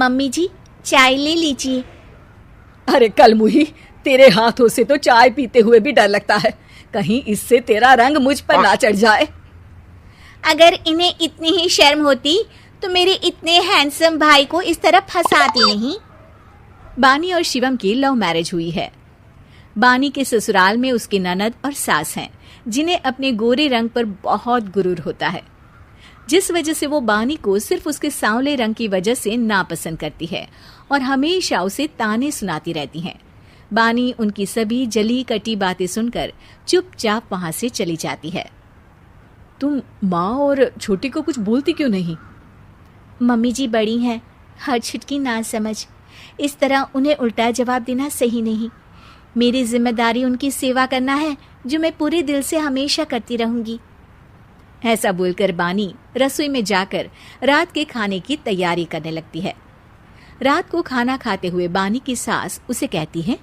Mummy जी, चाय ले लीजिए। अरे कलमुही, तेरे हाथों से तो चाय पीते हुए भी डर लगता है, कहीं इससे तेरा रंग मुझ पर ना चढ़ जाए। अगर इन्हें इतनी ही शर्म होती तो मेरे इतने हैंडसम भाई को इस तरह फंसाती नहीं। बानी और शिवम की लव मैरिज हुई है। बानी के ससुराल में उसकी ननद और सास हैं, जिन्हें अपने गोरे रंग पर बहुत गुरूर होता है, जिस वजह से वो बानी को सिर्फ उसके सांवले रंग की वजह से नापसंद करती है और हमेशा उसे ताने सुनाती रहती हैं। बानी उनकी सभी जली कटी बातें सुनकर चुपचाप वहां से चली जाती है। तुम माँ और छोटी को कुछ बोलती क्यों नहीं? मम्मी जी बड़ी हैं, हर छिटकी ना समझ, इस तरह उन्हें उल्टा जवाब देना सही नहीं। मेरी जिम्मेदारी उनकी सेवा करना है, जो मैं पूरे दिल से हमेशा करती रहूंगी। ऐसा बोलकर बानी रसोई में जाकर रात के खाने की तैयारी करने लगती है। रात को खाना खाते हुए बानी की सास उसे कहती है,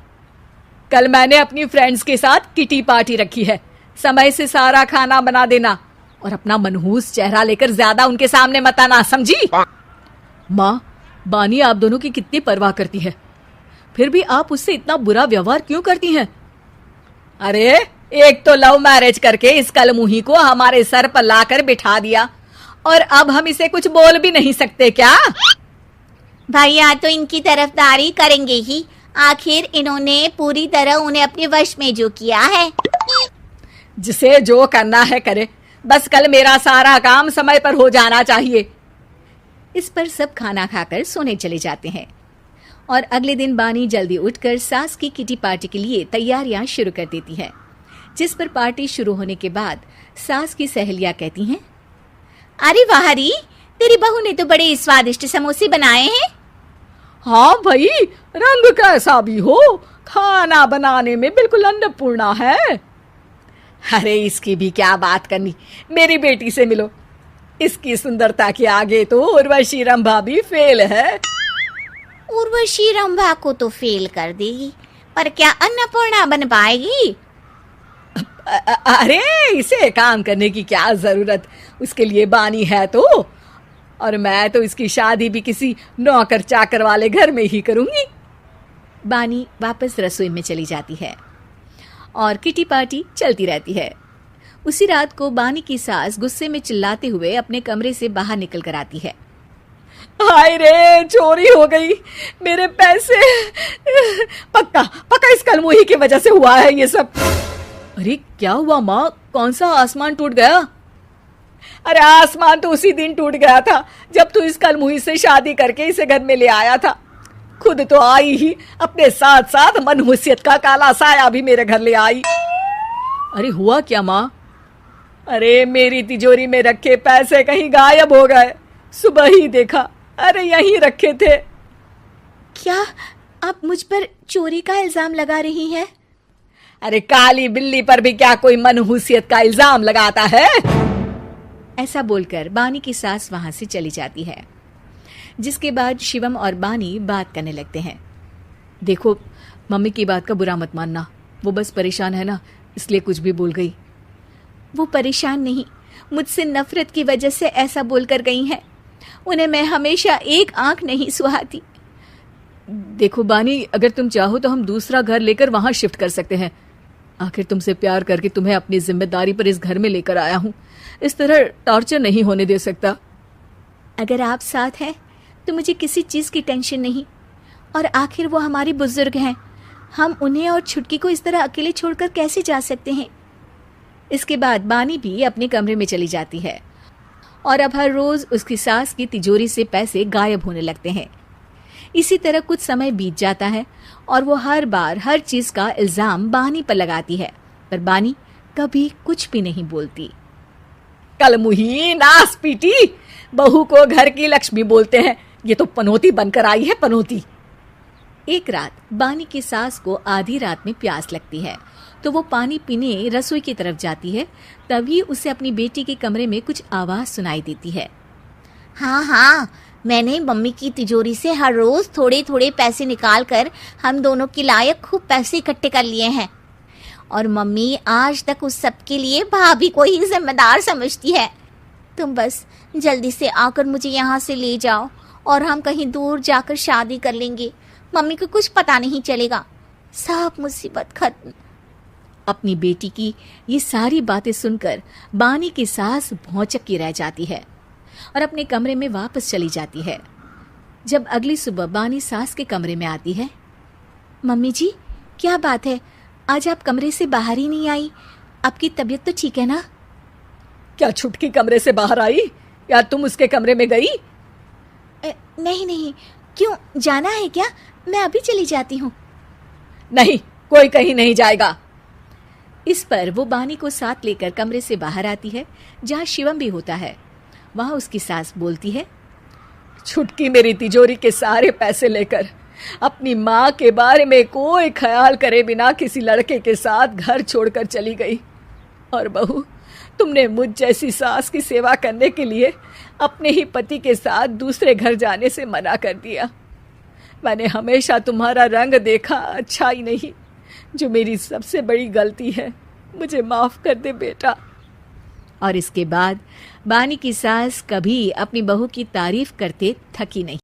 कल मैंने अपनी फ्रेंड्स के साथ किटी पार्टी रखी है, समय से सारा खाना बना देना और अपना मनहूस चेहरा लेकर ज्यादा उनके सामने मत आना, समझी? माँ, बानी आप दोनों की कितनी परवाह करती है, फिर भी आप उससे इतना बुरा व्यवहार क्यों करती हैं? अरे एक तो लव मैरिज करके इस कलमुही को हमारे सर पर लाकर बिठा दिया और अब हम इसे कुछ बोल भी नहीं सकते क्या? भैया तो इनकी तरफदारी करेंगे ही, आखिर इन्होंने पूरी तरह उन्हें अपने वश में जो किया है। जिसे जो करना है करे, बस कल मेरा सारा काम समय पर हो जाना चाहिए। इस पर सब खाना खाकर सोने चले जाते हैं और अगले दिन बानी जल्दी उठकर सास की किटी पार्टी के लिए तैयारियां शुरू कर देती है, जिस पर पार्टी शुरू होने के बाद सास की सहेलियां कहती हैं, अरे वाह री, तेरी बहू ने तो बड़े स्वादिष्ट समोसे बनाए हैं। हाँ भाई, रंग कैसा भी हो, खाना बनाने में बिल्कुल अन्नपूर्णा है। अरे इसकी भी क्या बात करनी, मेरी बेटी से मिलो, इसकी सुंदरता के आगे तो उर्वशी रंभा भी फेल है। उर्वशी रंभा को तो फेल कर देगी, पर क्या अन्नपूर्णा बन पाएगी? अरे इसे काम करने की क्या जरूरत, उसके लिए बानी है तो, और मैं तो इसकी शादी भी किसी नौकर चाकर वाले घर में ही करूंगी। बानी वापस रसोई में चली जाती है और किटी पार्टी चलती रहती है। उसी रात को बानी की सास गुस्से में चिल्लाते हुए अपने कमरे से बाहर निकल कर आती है। हाय रे, चोरी हो गई मेरे पैसे, पक्का पक्का इस कलमुही की वजह से हुआ है ये सब। अरे क्या हुआ माँ, कौन सा आसमान टूट गया? अरे आसमान तो उसी दिन टूट गया था जब तू इस कलमुही से शादी करके इसे घर में ले आया था। खुद तो आई ही, अपने साथ साथ मनहूसियत का काला साया भी मेरे घर ले आई। अरे हुआ क्या माँ? अरे मेरी तिजोरी में रखे पैसे कहीं गायब हो गए, सुबह ही देखा, अरे यहीं रखे थे। क्या आप मुझ पर चोरी का इल्जाम लगा रही हैं? अरे काली बिल्ली पर भी क्या कोई मनहूसियत का इल्जाम लगाता है? ऐसा बोलकर बानी की सास वहां से चली जाती है, जिसके बाद शिवम और बानी बात करने लगते हैं। देखो मम्मी की बात का बुरा मत मानना, वो बस परेशान है ना, इसलिए कुछ भी बोल गई। वो परेशान नहीं, मुझसे नफरत की वजह से ऐसा बोलकर गई हैं। उन्हें मैं हमेशा एक आंख नहीं सुहाती। देखो बानी, अगर तुम चाहो तो हम दूसरा घर लेकर वहां शिफ्ट कर सकते हैं। आखिर तुमसे प्यार करके तुम्हें अपनी जिम्मेदारी पर इस घर में लेकर आया हूं, इस तरह टॉर्चर नहीं होने दे सकता। अगर आप साथ हैं तो मुझे किसी चीज की टेंशन नहीं, और आखिर वो हमारी बुजुर्ग हैं, हम उन्हें और छुटकी को इस तरह अकेले छोड़कर कैसे जा सकते हैं? इसके बाद बानी भी अपने कमरे में चली जाती है और अब हर रोज उसकी सास की तिजोरी से पैसे गायब होने लगते हैं। इसी तरह कुछ समय बीत जाता है और वो हर बार हर चीज का इल्जाम बानी पर लगाती है, पर बानी कभी कुछ भी नहीं बोलती। कलमुही नास पीटी, बहू को घर की लक्ष्मी बोलते हैं, ये तो पनौती बनकर आई है, पनौती। एक रात बानी की सास को आधी रात में प्यास लगती है, तो वो पानी पीने रसोई की तरफ जाती है। तभी उसे अपनी बेटी के कमरे में कुछ आवाज सुनाई देती है। हाँ हाँ, मैंने मम्मी की तिजोरी से हर रोज थोड़े थोड़े पैसे निकाल कर हम दोनों के लायक खूब पैसे इकट्ठे कर लिए हैं, और मम्मी आज तक उस सब के लिए भाभी को ही जिम्मेदार समझती है। तुम बस जल्दी से आकर मुझे यहाँ से ले जाओ और हम कहीं दूर जाकर शादी कर लेंगे। मम्मी को कुछ पता नहीं चलेगा, सब मुसीबत खत्म। अपनी बेटी की ये सारी बातें सुनकर बानी की सास भौंचक्की रह जाती है और अपने कमरे में वापस चली जाती है। जब अगली सुबह बानी सास के कमरे में आती है, मम्मी जी, क्या बात है, आज आप कमरे से बाहर ही नहीं आई? आपकी तबीयत तो ठीक है ना? क्या छुटकी कमरे से बाहर आई या तुम उसके कमरे में गई? नहीं नहीं, क्यों, जाना है क्या? मैं अभी चली जाती हूँ। नहीं, कोई कहीं नहीं जाएगा। इस पर वो बानी को साथ लेकर कमरे से बाहर आती है, जहाँ शिवम भी होता है। वहाँ उसकी सास बोलती है, छुटकी मेरी तिजोरी के सारे पैसे लेकर अपनी माँ के बारे में कोई ख्याल करे बिना किसी लड़के के साथ घर छोड़कर चली गई। और बहू, तुमने मुझ जैसी सास की सेवा करने के लिए अपने ही पति के साथ दूसरे घर जाने से मना कर दिया। मैंने हमेशा तुम्हारा रंग देखा अच्छा ही नहीं, जो मेरी सबसे बड़ी गलती है। मुझे माफ कर दे बेटा। और इसके बाद बानी की सास कभी अपनी बहू की तारीफ करते थकी नहीं।